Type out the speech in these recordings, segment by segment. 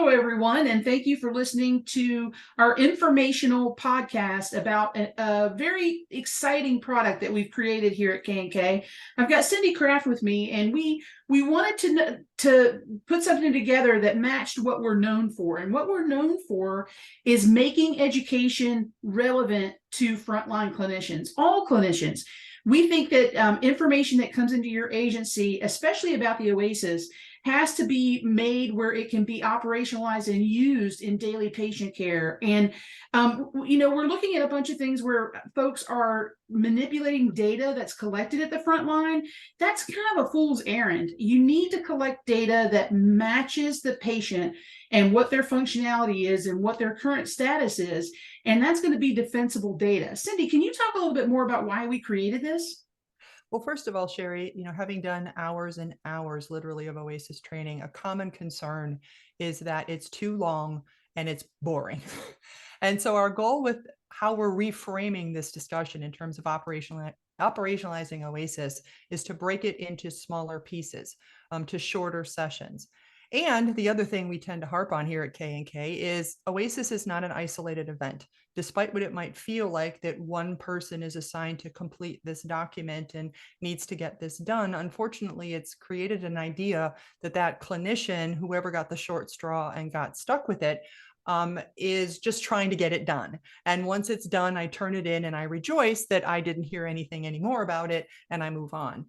Hello, everyone, and thank you for listening to our informational podcast about a very exciting product that we've created here at K&K. I've got Cindy Kraft with me, and we wanted to put something together that matched what we're known for. And what we're known for is making education relevant to frontline clinicians, all clinicians. We think that information that comes into your agency, especially about the OASIS, has to be made where it can be operationalized and used in daily patient care. And, we're looking at a bunch of things where folks are manipulating data that's collected at the front line. That's kind of a fool's errand. You need to collect data that matches the patient and what their functionality is and what their current status is. And that's going to be defensible data. Cindy, can you talk a little bit more about why we created this? Well, first of all, Sherry, having done hours and hours literally of OASIS training, a common concern is that it's too long and it's boring. And so our goal with how we're reframing this discussion in terms of operationalizing OASIS is to break it into smaller pieces, to shorter sessions. And the other thing we tend to harp on here at K&K is OASIS is not an isolated event. Despite what it might feel like that one person is assigned to complete this document and needs to get this done, unfortunately, it's created an idea that that clinician, whoever got the short straw and got stuck with it, is just trying to get it done. And once it's done, I turn it in and I rejoice that I didn't hear anything anymore about it and I move on.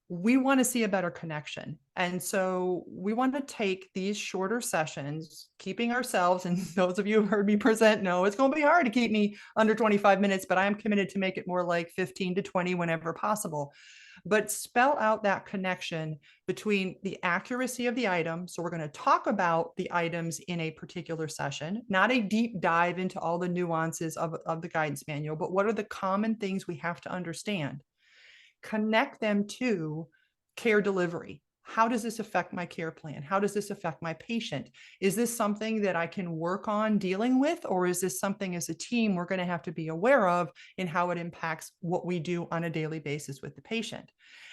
We want to see a better connection. And so we want to take these shorter sessions, keeping ourselves, and those of you who heard me present know it's going to be hard to keep me under 25 minutes, but I am committed to make it more like 15 to 20 whenever possible. But spell out that connection between the accuracy of the item. So we're going to talk about the items in a particular session, not a deep dive into all the nuances of the guidance manual, but what are the common things we have to understand? Connect them to care delivery. How does this affect my care plan? How does this affect my patient? Is this something that I can work on dealing with, or is this something as a team we're going to have to be aware of in how it impacts what we do on a daily basis with the patient?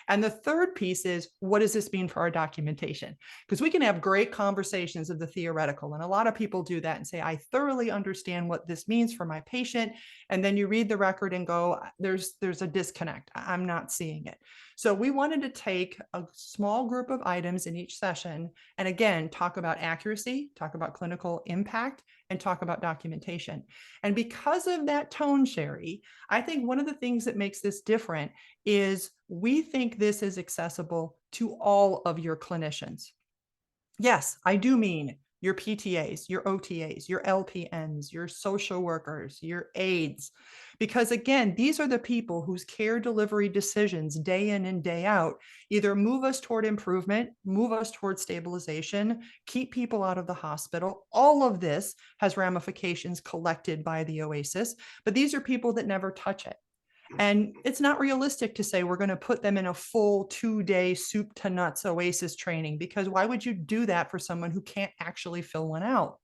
And the third piece is, what does this mean for our documentation? Because we can have great conversations of the theoretical, and a lot of people do that and say, I thoroughly understand what this means for my patient. And then you read the record and go, there's a disconnect. I'm not seeing it. So we wanted to take a small group of items in each session and again, talk about accuracy, talk about clinical impact, and talk about documentation. And because of that tone, Sherry, I think one of the things that makes this different is we think this is accessible to all of your clinicians. Yes, I do mean your PTAs, your OTAs, your LPNs, your social workers, your aides. Because again, these are the people whose care delivery decisions day in and day out either move us toward improvement, move us toward stabilization, keep people out of the hospital. All of this has ramifications collected by the OASIS, but these are people that never touch it. And it's not realistic to say we're going to put them in a full 2-day soup to nuts OASIS training, because why would you do that for someone who can't actually fill one out?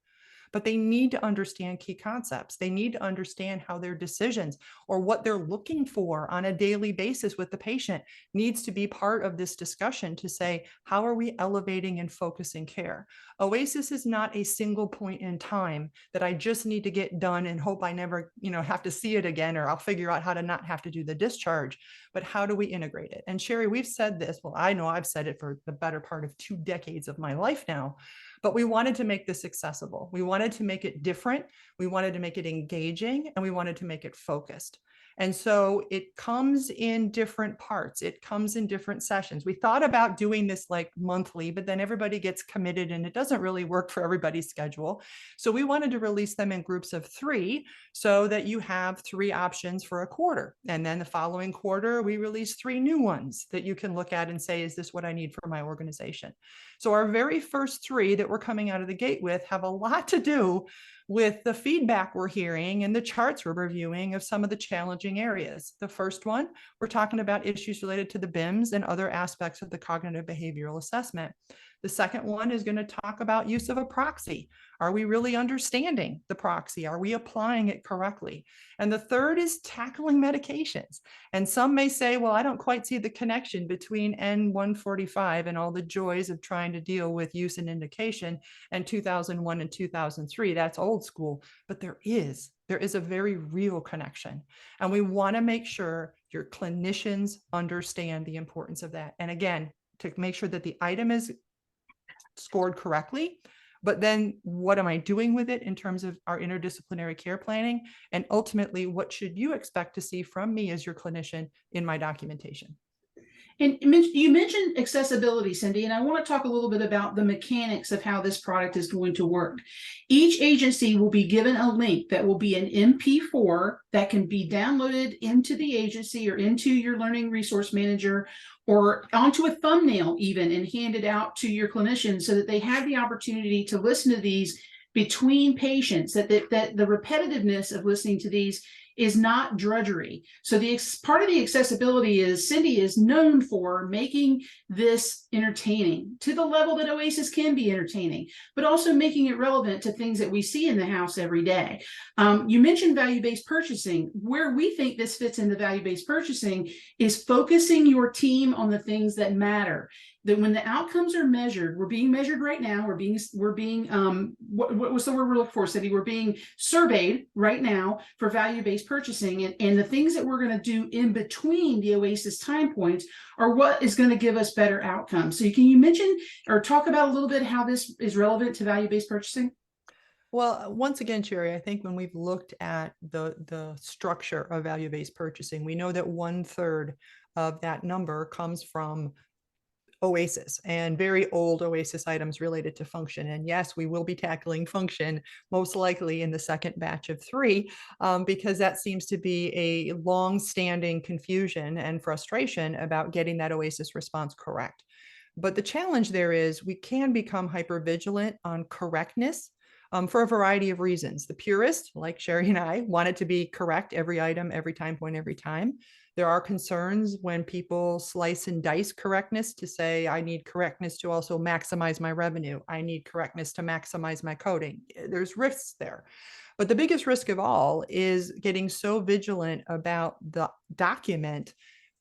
But they need to understand key concepts. They need to understand how their decisions or what they're looking for on a daily basis with the patient needs to be part of this discussion to say, how are we elevating and focusing care? OASIS is not a single point in time that I just need to get done and hope I never, have to see it again, or I'll figure out how to not have to do the discharge, but how do we integrate it? And Sherry, we've said this, well, I know I've said it for the better part of 2 decades of my life now, but we wanted to make this accessible. We wanted to make it different. We wanted to make it engaging, and we wanted to make it focused. And so it comes in different parts. It comes in different sessions. We thought about doing this like monthly, but then everybody gets committed and it doesn't really work for everybody's schedule. So we wanted to release them in groups of 3 so that you have 3 options for a quarter. And then the following quarter, we release 3 new ones that you can look at and say, is this what I need for my organization? So our very first 3 that we're coming out of the gate with have a lot to do with the feedback we're hearing and the charts we're reviewing of some of the challenging areas. The first one, we're talking about issues related to the BIMS and other aspects of the cognitive behavioral assessment. The second one is going to talk about use of a proxy. Are we really understanding the proxy? Are we applying it correctly? And the third is tackling medications. And some may say, well, I don't quite see the connection between N145 and all the joys of trying to deal with use and indication and 2001 and 2003. That's old school, but there is a very real connection. And we want to make sure your clinicians understand the importance of that. And again, to make sure that the item is scored correctly, but then what am I doing with it in terms of our interdisciplinary care planning? And ultimately, what should you expect to see from me as your clinician in my documentation? And you mentioned accessibility, Cindy, and I want to talk a little bit about the mechanics of how this product is going to work. Each agency will be given a link that will be an MP4 that can be downloaded into the agency or into your learning resource manager or onto a thumbnail even and handed out to your clinicians so that they have the opportunity to listen to these between patients, that the repetitiveness of listening to these is not drudgery. So the part of the accessibility is Cindy is known for making this entertaining to the level that Oasis can be entertaining, but also making it relevant to things that we see in the house every day. You mentioned value-based purchasing. Where we think this fits into value-based purchasing is focusing your team on the things that matter. That when the outcomes are measured, we're being measured right now. What was the word we're looking for, Cindy? We're being surveyed right now for value-based purchasing, and the things that we're going to do in between the Oasis time points are what is going to give us better outcomes. So can you mention or talk about a little bit how this is relevant to value-based purchasing? Well, once again, Sherry, I think when we've looked at the structure of value-based purchasing, we know that 1/3 of that number comes from Oasis and very old Oasis items related to function. And yes, we will be tackling function most likely in the second batch of 3, because that seems to be a long-standing confusion and frustration about getting that Oasis response correct. But the challenge there is we can become hypervigilant on correctness for a variety of reasons. The purist, like Sherry and I, want it to be correct every item, every time point, every time. There are concerns when people slice and dice correctness to say, I need correctness to also maximize my revenue. I need correctness to maximize my coding. There's risks there. But the biggest risk of all is getting so vigilant about the document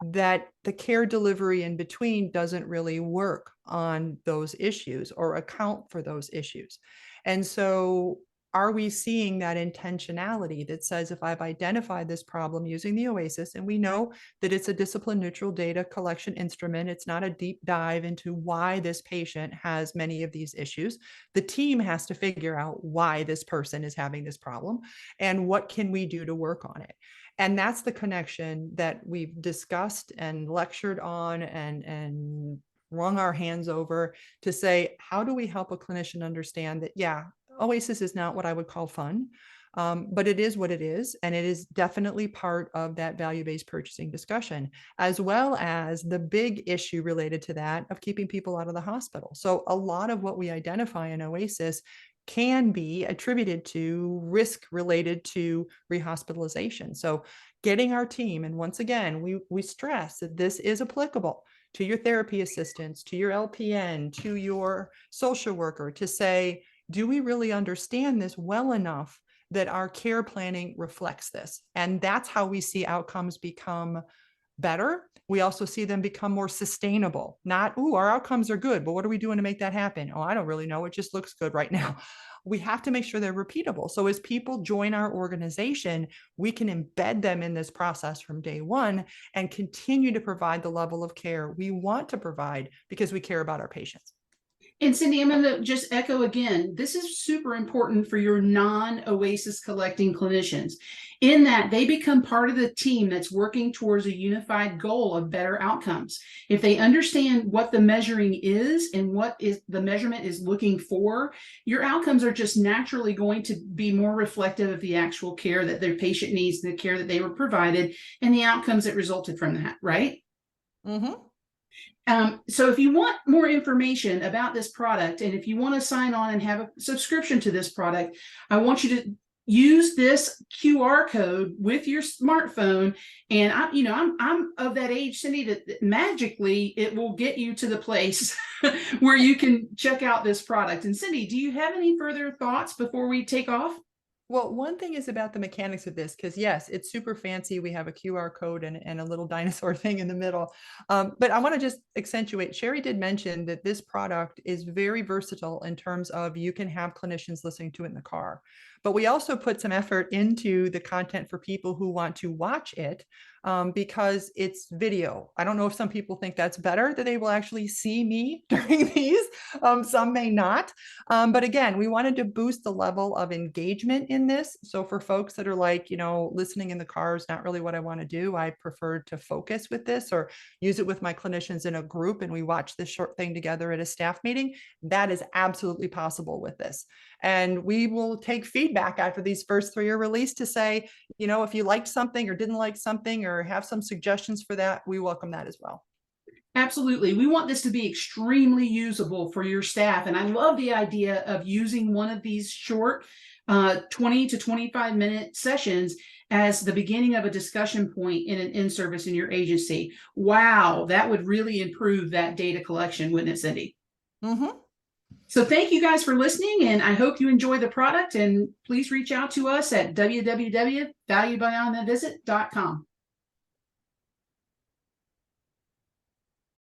that the care delivery in between doesn't really work on those issues or account for those issues. And so are we seeing that intentionality that says, if I've identified this problem using the Oasis, and we know that it's a discipline neutral data collection instrument, it's not a deep dive into why this patient has many of these issues. The team has to figure out why this person is having this problem and what can we do to work on it. And that's the connection that we've discussed and lectured on and wrung our hands over to say, how do we help a clinician understand that, yeah, Oasis is not what I would call fun, but it is what it is. And it is definitely part of that value-based purchasing discussion, as well as the big issue related to that of keeping people out of the hospital. So a lot of what we identify in Oasis can be attributed to risk related to rehospitalization. So getting our team, and once again, we stress that this is applicable to your therapy assistants, to your LPN, to your social worker, to say, do we really understand this well enough that our care planning reflects this? And that's how we see outcomes become better. We also see them become more sustainable. Not, oh, our outcomes are good, but what are we doing to make that happen? Oh, I don't really know. It just looks good right now. We have to make sure they're repeatable. So as people join our organization, we can embed them in this process from day one and continue to provide the level of care we want to provide because we care about our patients. And Cindy, I'm going to just echo again, this is super important for your non-Oasis collecting clinicians in that they become part of the team that's working towards a unified goal of better outcomes. If they understand what the measuring is and what is the measurement is looking for, your outcomes are just naturally going to be more reflective of the actual care that their patient needs, the care that they were provided, and the outcomes that resulted from that, right? Mm-hmm. So if you want more information about this product, and if you want to sign on and have a subscription to this product, I want you to use this QR code with your smartphone. And I'm of that age, Cindy, that magically it will get you to the place where you can check out this product. And Cindy, do you have any further thoughts before we take off? Well, one thing is about the mechanics of this, because yes, it's super fancy. We have a QR code and a little dinosaur thing in the middle. But I want to just accentuate, Sherry did mention that this product is very versatile in terms of you can have clinicians listening to it in the car. But we also put some effort into the content for people who want to watch it, because it's video. I don't know if some people think that's better, that they will actually see me during these. Some may not. But again, we wanted to boost the level of engagement in this. So for folks that are like, listening in the car is not really what I want to do, I prefer to focus with this or use it with my clinicians in a group and we watch this short thing together at a staff meeting. That is absolutely possible with this. And we will take feedback after these first 3 are released to say, if you liked something or didn't like something or have some suggestions for that, we welcome that as well. Absolutely. We want this to be extremely usable for your staff. And I love the idea of using one of these short 20 to 25-minute sessions as the beginning of a discussion point in an in-service in your agency. Wow, that would really improve that data collection, wouldn't it, Cindy? Mm-hmm. So thank you guys for listening, and I hope you enjoy the product. And please reach out to us at www.valuebeyondthevisit.com.